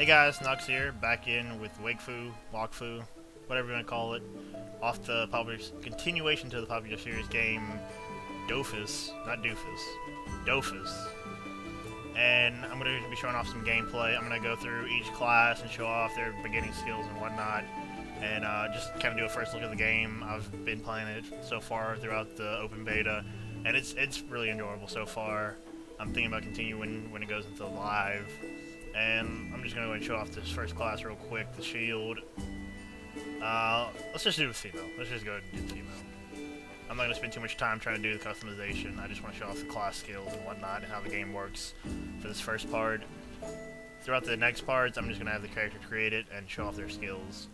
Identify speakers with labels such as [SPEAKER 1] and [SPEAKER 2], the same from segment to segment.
[SPEAKER 1] Hey guys, Nux here, back in with Wakfu, whatever you want to call it, off the popular continuation to the popular series game Dofus, not Doofus, Dofus. And I'm going to be showing off some gameplay. I'm going to go through each class and show off their beginning skills and whatnot, and just kind of do a first look at the game. I've been playing it so far throughout the open beta, and it's really enjoyable so far. I'm thinking about continuing when it goes into live. And I'm just going to go and show off this first class real quick, the shield. Let's just do the female. Let's just go and do the female. I'm not going to spend too much time trying to do the customization. I just want to show off the class skills and whatnot and how the game works for this first part. Throughout the next parts, I'm just going to have the character created and show off their skills.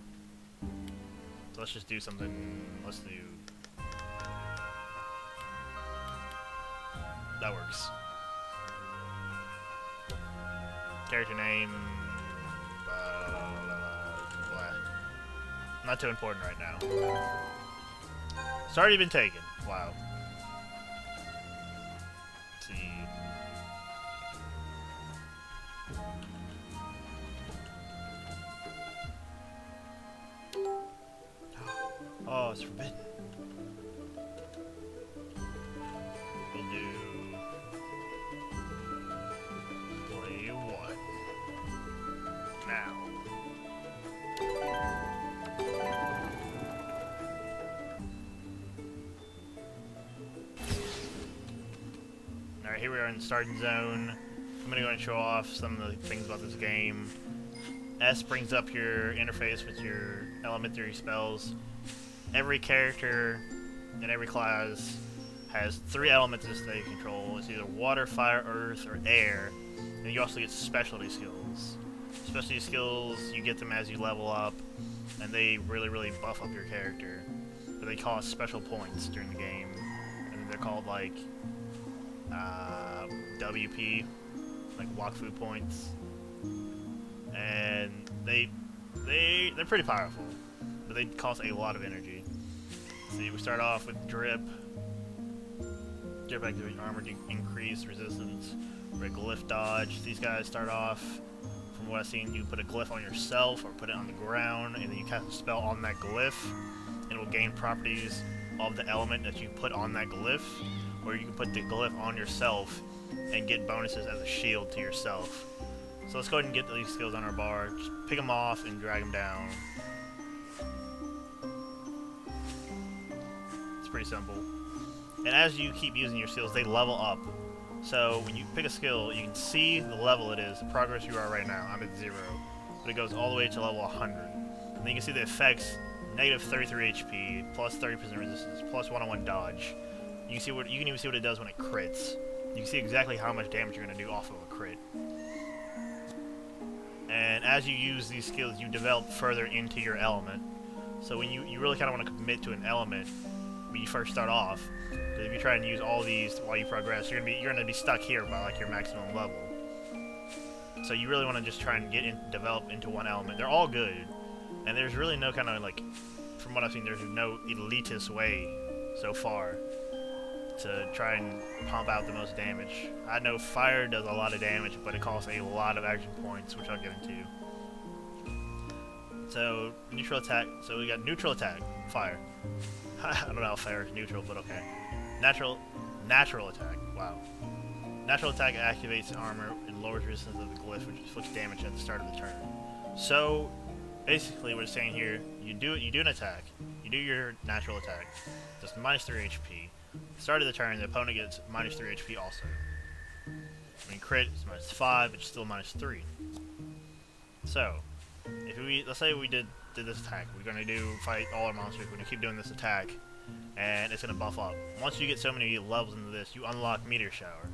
[SPEAKER 1] So let's just do something. Let's do... That works. Character name, not too important right now. It's already been taken. Wow. Let's see. Oh, it's forbidden. We'll do... now. Alright, here we are in the starting zone. I'm going to go and show off some of the things about this game. S brings up your interface with your elementary spells. Every character in every class has 3 elements that they control. It's either water, fire, earth, or air. And you also get specialty skills. Specialty skills, you get them as you level up, and they really buff up your character. But they cost special points during the game, and they're called like WP, like Wakfu points. And they're pretty powerful, but they cost a lot of energy. See, we start off with drip. Drip activates armor to increase resistance. Or a glyph dodge. These guys start off. From what I've seen, you can put a glyph on yourself or put it on the ground, and then you cast a spell on that glyph, and it will gain properties of the element that you put on that glyph, or you can put the glyph on yourself and get bonuses as a shield to yourself. So let's go ahead and get these skills on our bar. Just pick them off and drag them down. It's pretty simple. And as you keep using your skills, they level up. So when you pick a skill, you can see the level it is, the progress you are right now. I'm at 0, but it goes all the way to level 100. And then you can see the effects: negative 33 HP, plus 30% resistance, plus 1-on-1 dodge. You can see what you can even see what it does when it crits. You can see exactly how much damage you're going to do off of a crit. And as you use these skills, you develop further into your element. So when you really kind of want to commit to an element when you first start off. If you try and use all these while you progress, you're gonna be stuck here by like your maximum level. So you really want to just try and develop into one element. They're all good, and there's really no kind of like, from what I've seen, there's no elitist way so far to try and pump out the most damage. I know fire does a lot of damage, but it costs a lot of action points, which I'll get into. So neutral attack. So we got neutral attack, fire. I don't know how fire is neutral, but okay. Natural attack. Wow. Natural attack activates armor and lowers resistance of the glyph, which inflicts damage at the start of the turn. So basically, what it's saying here: you do an attack, you do your natural attack, just minus 3 HP. Start of the turn, the opponent gets minus 3 HP also. When you crit, it's minus 5, but still minus 3. So, if let's say we did this attack, we're gonna fight all our monsters. We're gonna keep doing this attack, and it's gonna buff up. Once you get so many levels into this, you unlock Meteor Shower,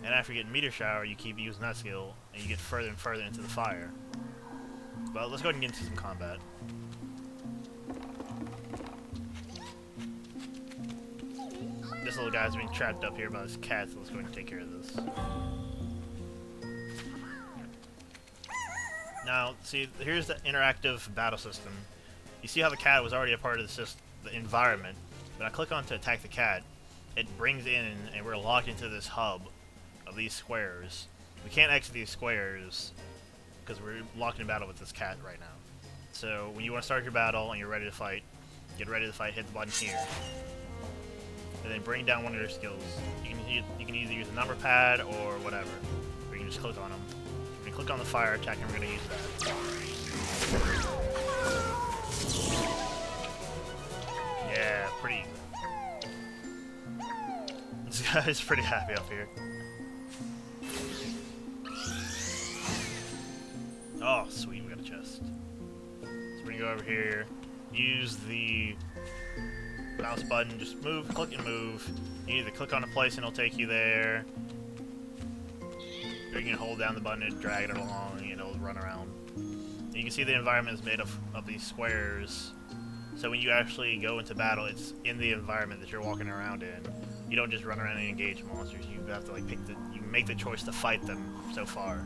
[SPEAKER 1] and after you get Meteor Shower, you keep using that skill, and you get further and further into the fire. But let's go ahead and get into some combat. This little guy's being trapped up here by this cat, so let's go ahead and take care of this. Now, see, here's the interactive battle system. You see how the cat was already a part of the environment. When I click on to attack the cat, it brings in, and we're locked into this hub of these squares. We can't exit these squares because we're locked in battle with this cat right now. So when you want to start your battle and you're ready to fight, get ready to fight, hit the button here. And then bring down one of your skills. You can either use a number pad or whatever. Or you can just click on them. You can click on the fire attack and we're going to use that. Yeah, pretty easy. This guy's pretty happy up here. Oh, sweet, we got a chest. So we're gonna go over here, use the mouse button, just move, click and move. You either click on a place and it'll take you there, or you can hold down the button and drag it along and it'll run around. And you can see the environment is made of these squares, so when you actually go into battle, it's in the environment that you're walking around in. You don't just run around and engage monsters, you have to like you make the choice to fight them so far.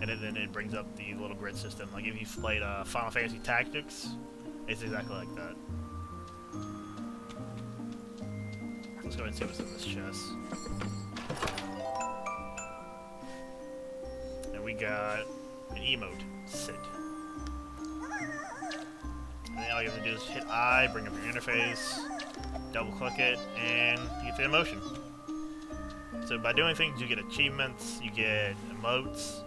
[SPEAKER 1] And then it brings up the little grid system. Like if you've played Final Fantasy Tactics, it's exactly like that. Let's go ahead and see what's in this chest. And we got an emote, sit. And then all you have to do is hit I, bring up your interface, double click it, and you get the emotion. So by doing things, you get achievements, you get emotes.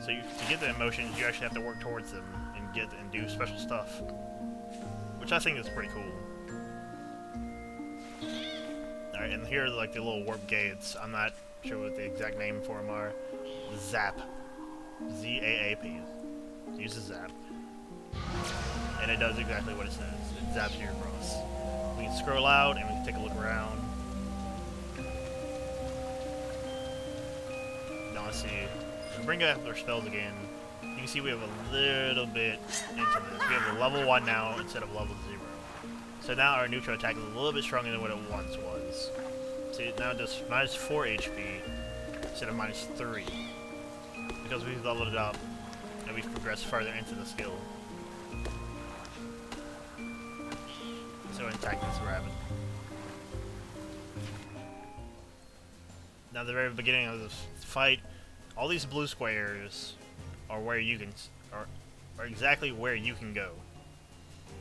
[SPEAKER 1] So to get the emotions, you actually have to work towards them and do special stuff, which I think is pretty cool. All right, and here are like the little warp gates. I'm not sure what the exact name for them are. Zap, Z-A-A-P. Use the zap, and it does exactly what it says. It zaps you across. We can scroll out and we can take a look around. Now let's see. Bring up our spells again. You can see we have a little bit into this. We have a level 1 now instead of level 0. So now our neutral attack is a little bit stronger than what it once was. See, now it does minus 4 HP instead of minus 3. Because we've leveled it up and we've progressed further into the skill. So attack this rabbit. Now at the very beginning of this fight, all these blue squares are where you can are exactly where you can go.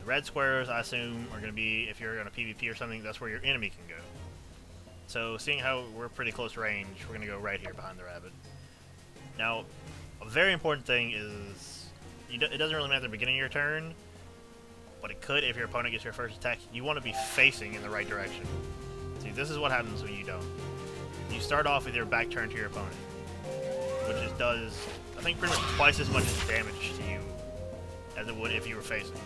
[SPEAKER 1] The red squares, I assume, are going to be if you're on a PvP or something. That's where your enemy can go. So, seeing how we're pretty close range, we're going to go right here behind the rabbit. Now, a very important thing is it doesn't really matter at the beginning of your turn, but it could if your opponent gets your first attack. You want to be facing in the right direction. See, this is what happens when you don't. You start off with your back turn to your opponent, which does, I think, pretty much twice as much damage to you as it would if you were facing.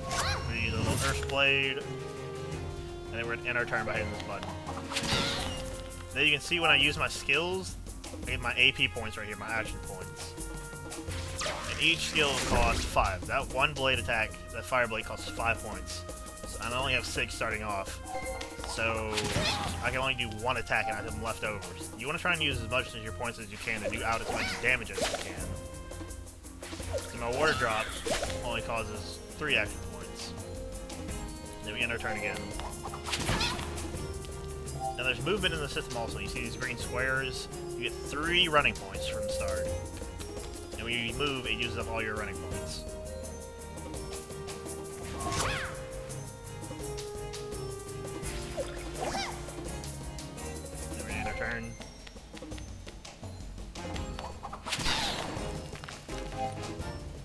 [SPEAKER 1] We're going to use a little Earth Blade, and then we're going to end our turn by hitting this button. Then you can see when I use my skills, I get my AP points right here, my action points. And each skill costs 5. That one blade attack, that fire blade, costs 5 points. So, and I only have 6 starting off. So I can only do 1 attack and I have them left over. You want to try and use as much of your points as you can to do out as much damage as you can. So my water drop only causes 3 action points. Then we end our turn again. Now there's movement in the system also. You see these green squares? You get 3 running points from the start. And when you move, it uses up all your running points. Turn.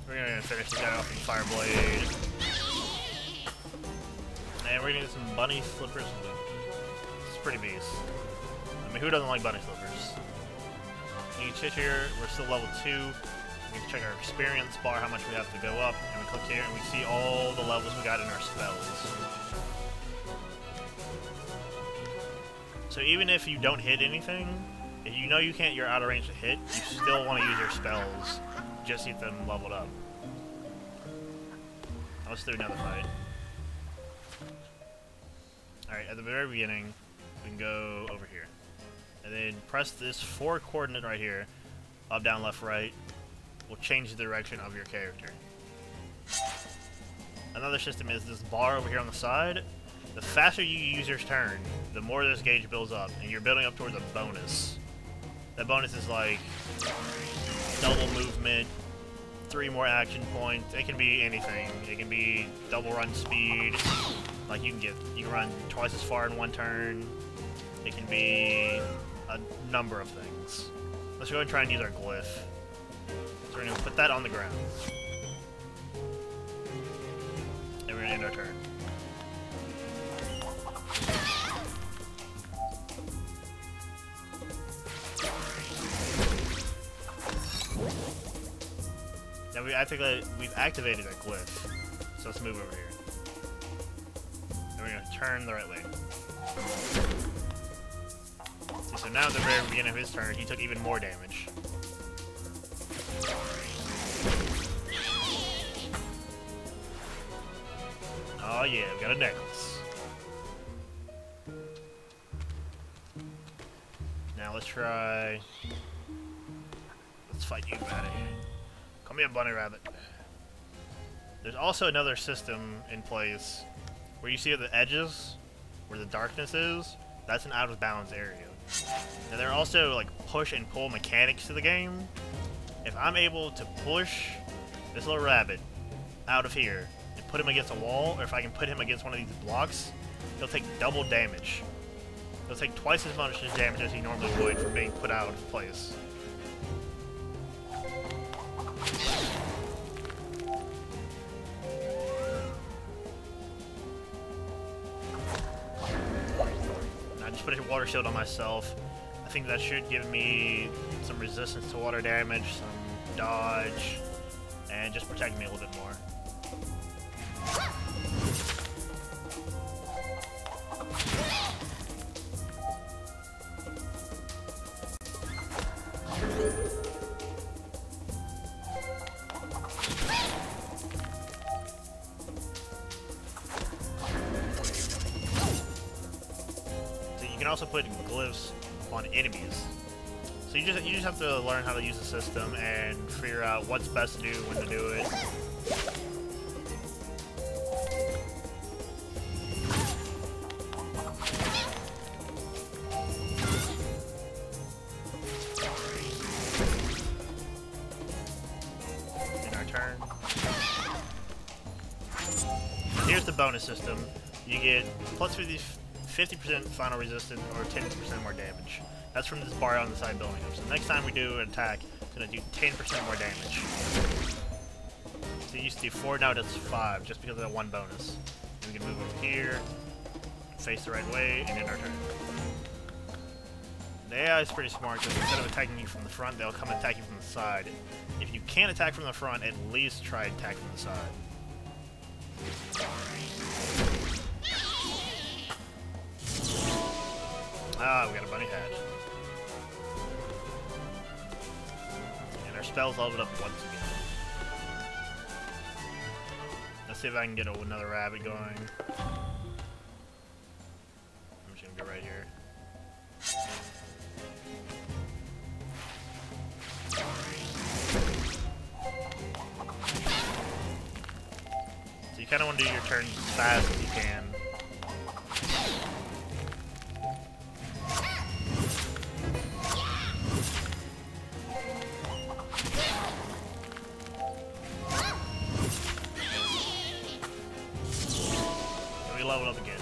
[SPEAKER 1] We're gonna finish this guy off with Fire Blade. And we're gonna get some bunny slippers loot. It's pretty beast. I mean, who doesn't like bunny slippers? You can check here, we're still level 2. We can check our experience bar, how much we have to go up, and we click here and we see all the levels we got in our spells. So even if you don't hit anything, if you know you can't, you're out of range to hit, you still want to use your spells just to get them leveled up. Let's do another fight. Alright, at the very beginning, we can go over here. And then press this 4 coordinate right here, up, down, left, right, will change the direction of your character. Another system is this bar over here on the side. The faster you use your turn, the more this gauge builds up, and you're building up towards a bonus. That bonus is like double movement movement, 3 more action points. It can be anything. It can be double run speed. Like you can run twice as far in 1 turn. It can be a number of things. Let's go ahead and try and use our glyph. So we're going to put that on the ground. And we're going to end our turn. Now we've activated that glyph. So let's move over here. And we're going to turn the right way. See, so now at the very beginning of his turn, he took even more damage. Oh yeah, we got a necklace. Now let's try... Let's fight you, buddy. Call me a bunny rabbit. There's also another system in place where you see at the edges, where the darkness is, that's an out-of-bounds area. Now there are also like push and pull mechanics to the game. If I'm able to push this little rabbit out of here and put him against a wall, or if I can put him against one of these blocks, he'll take double damage. He'll take twice as much damage as he normally would from being put out of place. Put a water shield on myself. I think that should give me some resistance to water damage, some dodge, and just protect me a little bit more. You can also put glyphs on enemies. So you just have to learn how to use the system and figure out what's best to do, when to do it. In our turn. Here's the bonus system. You get plus 50% final resistance or 10% more damage. That's from this bar on the side building up. So next time we do an attack, it's going to do 10% more damage. So it used to do 4, now it's 5, just because of that one bonus. And we can move over here, face the right way, and end our turn. The AI is pretty smart, because instead of attacking you from the front, they'll come attack you from the side. If you can't attack from the front, at least try and attack from the side. Ah, we got a bunny hatch. And our spells leveled up once again. Let's see if I can get another rabbit going. I'm just gonna go right here. So you kind of want to do your turns as fast as you can. Level up again.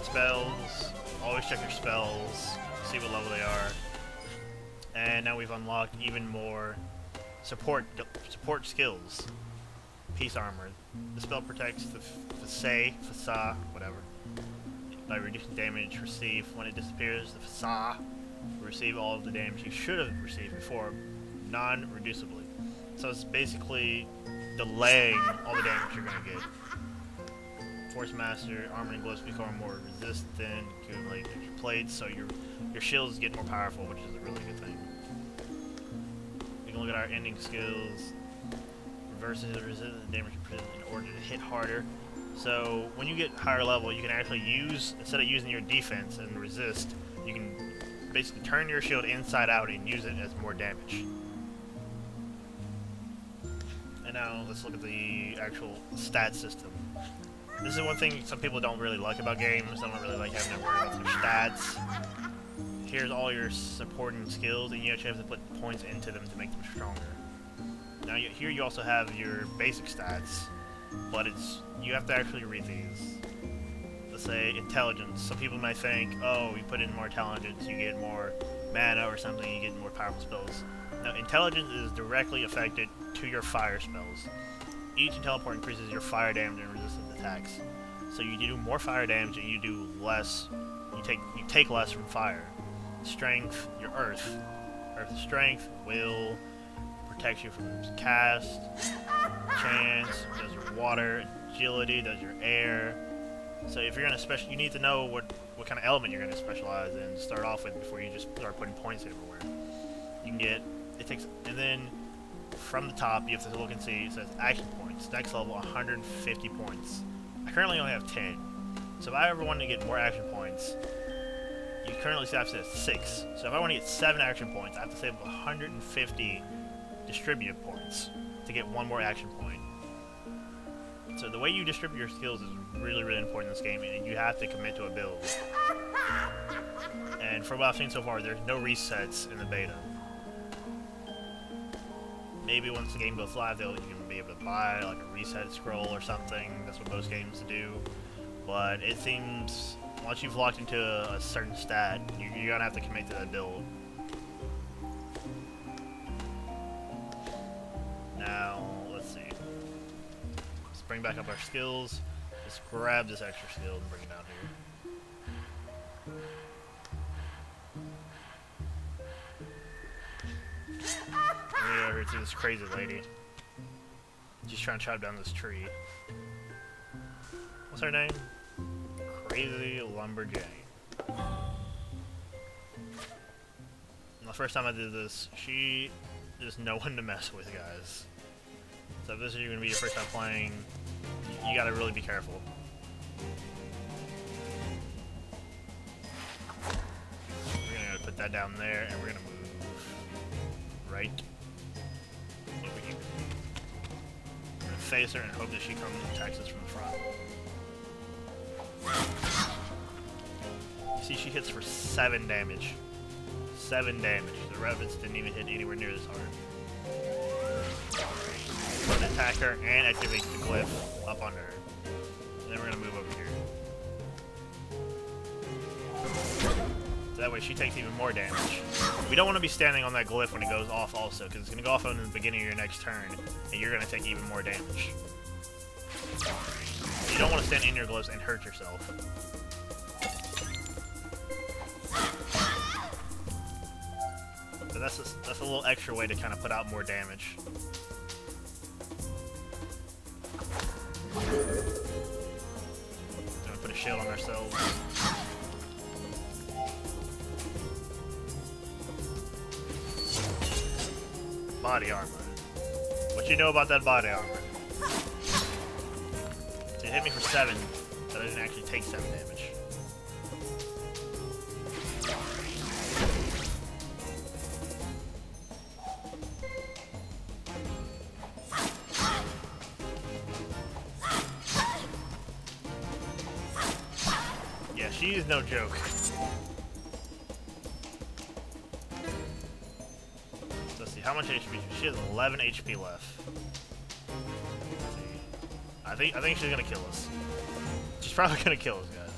[SPEAKER 1] Spells. Always check your spells. See what level they are. And now we've unlocked even more support skills. Peace armor. The spell protects the facade, whatever, by reducing damage received when it disappears. The facade will receive all of the damage you should have received before, non-reducibly. So it's basically delaying all the damage you're gonna get. Force Master, armor and glyphs become more resistant, accumulate extra plates, so your shields get more powerful, which is a really good thing. We can look at our ending skills. Reverses the resistance damage in order to hit harder. So when you get higher level, you can actually use, instead of using your defense and resist, you can basically turn your shield inside out and use it as more damage. And now let's look at the actual stat system. This is one thing some people don't really like about games. They don't really like having to worry about their stats. here's all your supporting skills, and you actually have to put points into them to make them stronger. Now here you also have your basic stats, but you have to actually read these. Let's say intelligence. Some people might think, oh, you put in more intelligence, you get more mana or something, you get more powerful spells. Now intelligence is directly affected to your fire spells. Each teleport increases your fire damage and resistant attacks. So you do more fire damage and you do less. You take less from fire. Strength, your earth. Earth strength, will, protects you from cast, chance, does your water, agility, does your air. So if you're gonna you need to know what kind of element you're gonna specialize in to start off with before you just start putting points everywhere. You can get and then from the top you have to look and see it says action points. Next level 150 points. I currently only have 10. So if I ever want to get more action points, you currently see I've said 6. So if I want to get 7 action points, I have to save 150 distributive points to get 1 more action point. So the way you distribute your skills is really, really important in this game, and you have to commit to a build. And from what I've seen so far, there's no resets in the beta. Maybe once the game goes live, you can be able to buy like a reset scroll or something. That's what most games do. But it seems once you've locked into a certain stat, you're gonna have to commit to that build. Now, let's see. Let's bring back up our skills. Let's grab this extra skill and bring it down here. We're gonna go over to this crazy lady. She's trying to chop down this tree. What's her name? Crazy Lumberjane. And the first time I did this, she is no one to mess with, guys. So if this is going to be your first time playing, you gotta really be careful. We're gonna put that down there, and we're gonna move right over here. We're gonna face her and hope that she comes and attacks us from the front. You see, she hits for 7 damage. 7 damage. The Revenants didn't even hit anywhere near this hard. We're gonna attack her and activate the glyph up under her. And then we're gonna move over here. So that way she takes even more damage. We don't want to be standing on that glyph when it goes off also, because it's gonna go off in the beginning of your next turn, and you're gonna take even more damage. You don't want to stand in your glyphs and hurt yourself. So that's a little extra way to kind of put out more damage. Gonna put a shield on ourselves. Body armor. What you know about that body armor? It hit me for 7, but I didn't actually take 7 damage. Yeah, she's no joke. Let's see, how much HP? She has 11 HP left. I think she's gonna kill us. She's probably gonna kill us, guys.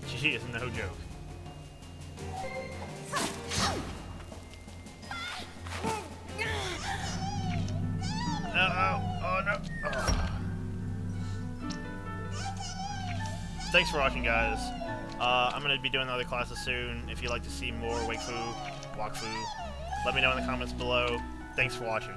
[SPEAKER 1] She is no joke. Oh no! Oh. Thanks for watching, guys. I'm gonna be doing other classes soon. If you'd like to see more Wakfu, let me know in the comments below. Thanks for watching.